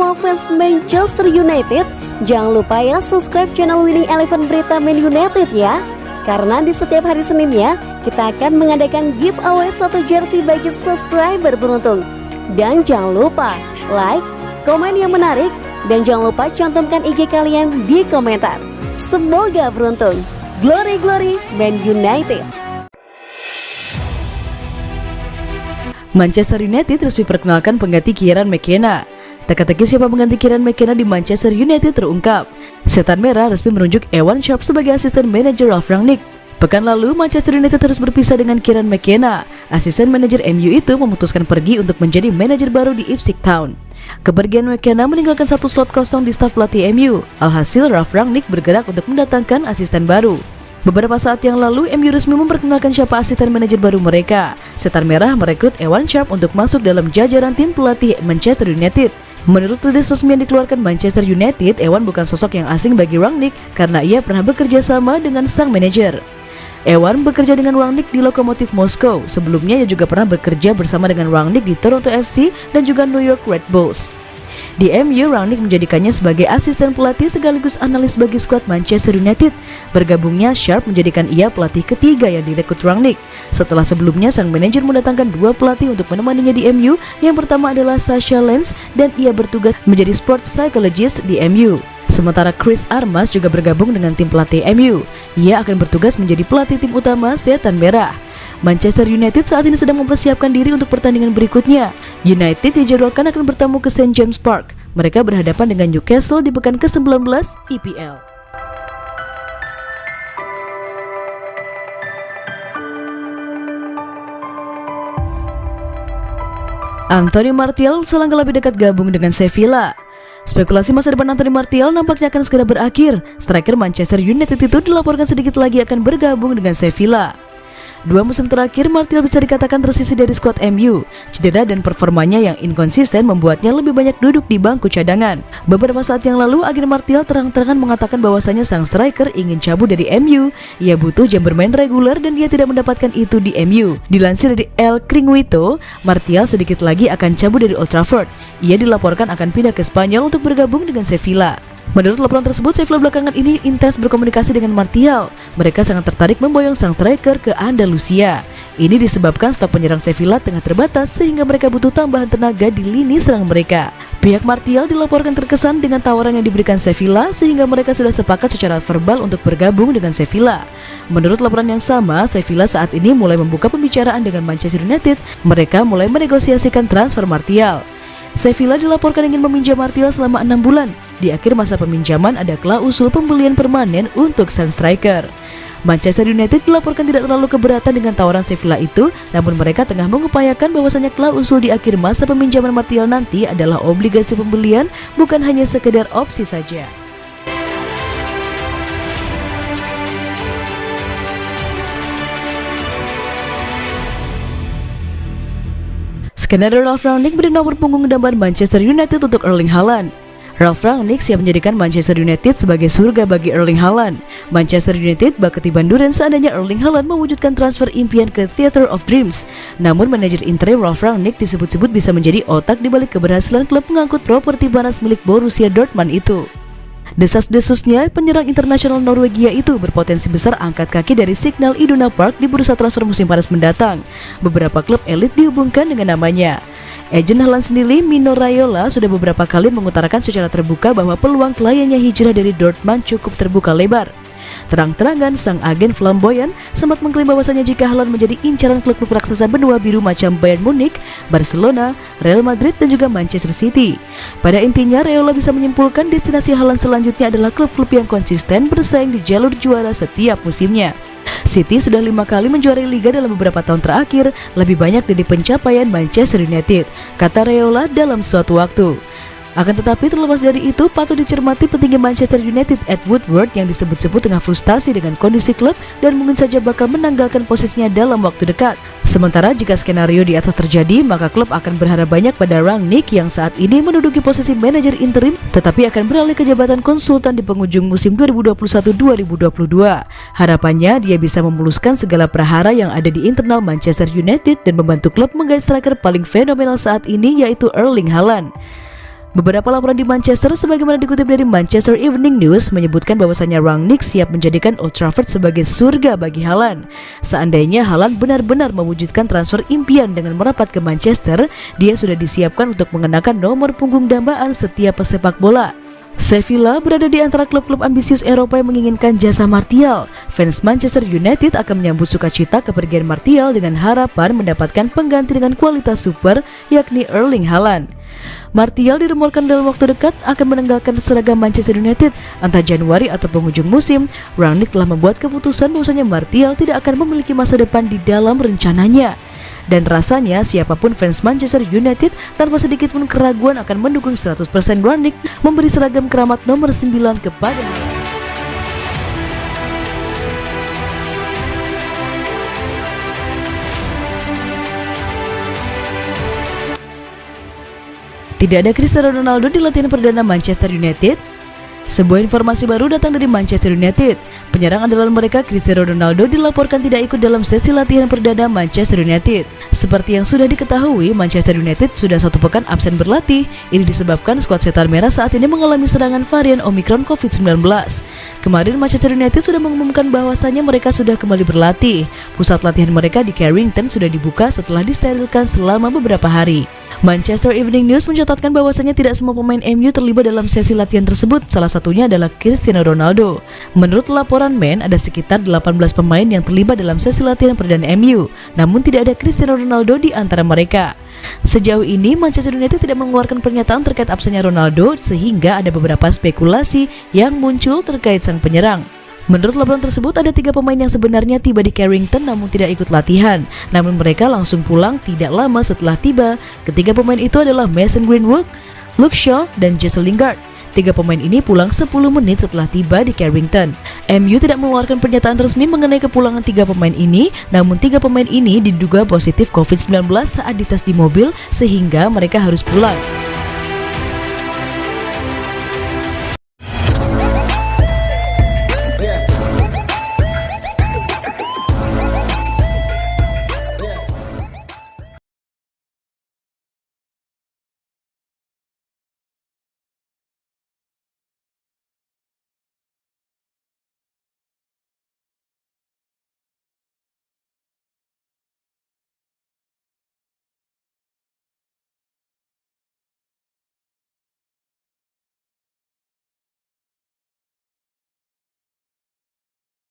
semua fans Manchester United, jangan lupa ya subscribe channel Winning Eleven Berita Man United ya. Karena di setiap hari Seninnya, kita akan mengadakan giveaway 1 jersey bagi subscriber beruntung. Dan jangan lupa like, komen yang menarik, dan jangan lupa cantumkan IG kalian di komentar. Semoga beruntung. Glory Glory Man United. Manchester United resmi perkenalkan pengganti Kieran McKenna. Teka-teki siapa pengganti Kieran McKenna di Manchester United terungkap. Setan Merah resmi menunjuk Ewan Sharp sebagai asisten manajer Ralf Rangnick. Pekan lalu, Manchester United harus berpisah dengan Kieran McKenna. Asisten manajer MU itu memutuskan pergi untuk menjadi manajer baru di Ipswich Town. Kepergian McKenna meninggalkan 1 slot kosong di staf pelatih MU. Alhasil, Ralf Rangnick bergerak untuk mendatangkan asisten baru. Beberapa saat yang lalu, MU resmi memperkenalkan siapa asisten manajer baru mereka. Setan Merah merekrut Ewan Sharp untuk masuk dalam jajaran tim pelatih Manchester United. Menurut rilis resmi yang dikeluarkan Manchester United, Ewan bukan sosok yang asing bagi Rangnick karena ia pernah bekerja sama dengan sang manajer. Ewan bekerja dengan Rangnick di Lokomotiv Moskow. Sebelumnya ia juga pernah bekerja bersama dengan Rangnick di Toronto FC dan juga New York Red Bulls. Di MU, Rangnick menjadikannya sebagai asisten pelatih sekaligus analis bagi skuad Manchester United. Bergabungnya Sharp menjadikan ia pelatih ketiga yang direkrut Rangnick. Setelah sebelumnya sang manajer mendatangkan 2 pelatih untuk menemaninya di MU. Yang pertama adalah Sasha Lenz dan ia bertugas menjadi sport psychologist di MU. Sementara Chris Armas juga bergabung dengan tim pelatih MU. Ia akan bertugas menjadi pelatih tim utama Setan Merah. Manchester United saat ini sedang mempersiapkan diri untuk pertandingan berikutnya. United dijadwalkan akan bertamu ke St. James Park. Mereka berhadapan dengan Newcastle di pekan ke-19 EPL. Anthony Martial selangkah lebih dekat gabung dengan Sevilla. Spekulasi masa depan Anthony Martial nampaknya akan segera berakhir. Striker Manchester United itu dilaporkan sedikit lagi akan bergabung dengan Sevilla. 2 musim terakhir, Martial bisa dikatakan tersisih dari skuad MU. Cedera dan performanya yang inkonsisten membuatnya lebih banyak duduk di bangku cadangan. Beberapa saat yang lalu, agen Martial terang-terangan mengatakan bahwasanya sang striker ingin cabut dari MU. Ia butuh jam bermain reguler dan ia tidak mendapatkan itu di MU. Dilansir dari El Kringwito, Martial sedikit lagi akan cabut dari Old Trafford. Ia dilaporkan akan pindah ke Spanyol untuk bergabung dengan Sevilla. Menurut laporan tersebut, Sevilla belakangan ini intens berkomunikasi dengan Martial. Mereka sangat tertarik memboyong sang striker ke Andalusia. Ini disebabkan stok penyerang Sevilla tengah terbatas sehingga mereka butuh tambahan tenaga di lini serang mereka. Pihak Martial dilaporkan terkesan dengan tawaran yang diberikan Sevilla sehingga mereka sudah sepakat secara verbal untuk bergabung dengan Sevilla. Menurut laporan yang sama, Sevilla saat ini mulai membuka pembicaraan dengan Manchester United. Mereka mulai menegosiasikan transfer Martial. Sevilla dilaporkan ingin meminjam Martial selama 6 bulan. Di akhir masa peminjaman ada klausul pembelian permanen untuk sang striker. Manchester United dilaporkan tidak terlalu keberatan dengan tawaran Sevilla itu, namun mereka tengah mengupayakan bahwasanya klausul di akhir masa peminjaman Martial nanti adalah obligasi pembelian, bukan hanya sekedar opsi saja. Skenario Ralf Rangnick beri nomor punggung gambar Manchester United untuk Erling Haaland. Ralf Rangnick siap menjadikan Manchester United sebagai surga bagi Erling Haaland. Manchester United bak ketiban duren seandainya Erling Haaland mewujudkan transfer impian ke Theatre of Dreams. Namun manajer interim Ralf Rangnick disebut-sebut bisa menjadi otak dibalik keberhasilan klub mengangkut properti panas milik Borussia Dortmund itu. Desas-desusnya, penyerang internasional Norwegia itu berpotensi besar angkat kaki dari Signal Iduna Park di bursa transfer musim panas mendatang. Beberapa klub elit dihubungkan dengan namanya. Agen Haaland sendiri, Mino Raiola, sudah beberapa kali mengutarakan secara terbuka bahwa peluang kliennya hijrah dari Dortmund cukup terbuka lebar. Terang-terangan, sang agen flamboyan sempat mengklaim bahwasanya jika Haaland menjadi incaran klub-klub raksasa benua biru macam Bayern Munich, Barcelona, Real Madrid, dan juga Manchester City. Pada intinya, Raiola bisa menyimpulkan destinasi Haaland selanjutnya adalah klub-klub yang konsisten bersaing di jalur juara setiap musimnya. City sudah 5 kali menjuarai Liga dalam beberapa tahun terakhir, lebih banyak dari pencapaian Manchester United, kata Raiola dalam suatu waktu. Akan tetapi terlepas dari itu, patut dicermati petinggi Manchester United Ed Woodward yang disebut-sebut tengah frustasi dengan kondisi klub dan mungkin saja bakal menanggalkan posisinya dalam waktu dekat. Sementara jika skenario di atas terjadi, maka klub akan berharap banyak pada Rangnick yang saat ini menduduki posisi manajer interim tetapi akan beralih ke jabatan konsultan di penghujung musim 2021-2022. Harapannya dia bisa memuluskan segala prahara yang ada di internal Manchester United dan membantu klub menggait striker paling fenomenal saat ini yaitu Erling Haaland. Beberapa laporan di Manchester sebagaimana dikutip dari Manchester Evening News menyebutkan bahwasannya Rangnick siap menjadikan Old Trafford sebagai surga bagi Haaland. Seandainya Haaland benar-benar mewujudkan transfer impian dengan merapat ke Manchester, dia sudah disiapkan untuk mengenakan nomor punggung dambaan setiap pesepak bola. Sevilla berada di antara klub-klub ambisius Eropa yang menginginkan jasa Martial. Fans Manchester United akan menyambut sukacita kepergian Martial dengan harapan mendapatkan pengganti dengan kualitas super, yakni Erling Haaland. Martial dirumorkan dalam waktu dekat akan meninggalkan seragam Manchester United entah Januari atau penghujung musim. Rangnick telah membuat keputusan bahwasanya Martial tidak akan memiliki masa depan di dalam rencananya. Dan rasanya siapapun fans Manchester United tanpa sedikit pun keraguan akan mendukung 100% Rangnick memberi seragam keramat nomor 9 kepada Tidak ada Cristiano Ronaldo di latihan perdana Manchester United. Sebuah informasi baru datang dari Manchester United. Penyerang andalan mereka Cristiano Ronaldo dilaporkan tidak ikut dalam sesi latihan perdana Manchester United. Seperti yang sudah diketahui, Manchester United sudah 1 pekan absen berlatih. Ini disebabkan skuad setan merah saat ini mengalami serangan varian Omicron COVID-19. Kemarin Manchester United sudah mengumumkan bahwasannya mereka sudah kembali berlatih. Pusat latihan mereka di Carrington sudah dibuka setelah disterilkan selama beberapa hari. Manchester Evening News mencatatkan bahwasannya tidak semua pemain MU terlibat dalam sesi latihan tersebut, salah satunya adalah Cristiano Ronaldo. Menurut laporan Man, ada sekitar 18 pemain yang terlibat dalam sesi latihan perdana MU, namun tidak ada Cristiano Ronaldo di antara mereka. Sejauh ini, Manchester United tidak mengeluarkan pernyataan terkait absennya Ronaldo, sehingga ada beberapa spekulasi yang muncul terkait sang penyerang. Menurut laporan tersebut, ada 3 pemain yang sebenarnya tiba di Carrington namun tidak ikut latihan. Namun mereka langsung pulang tidak lama setelah tiba. Ketiga pemain itu adalah Mason Greenwood, Luke Shaw, dan Jesse Lingard. 3 pemain ini pulang 10 menit setelah tiba di Carrington. MU tidak mengeluarkan pernyataan resmi mengenai kepulangan 3 pemain ini, namun 3 pemain ini diduga positif COVID-19 saat dites di mobil sehingga mereka harus pulang.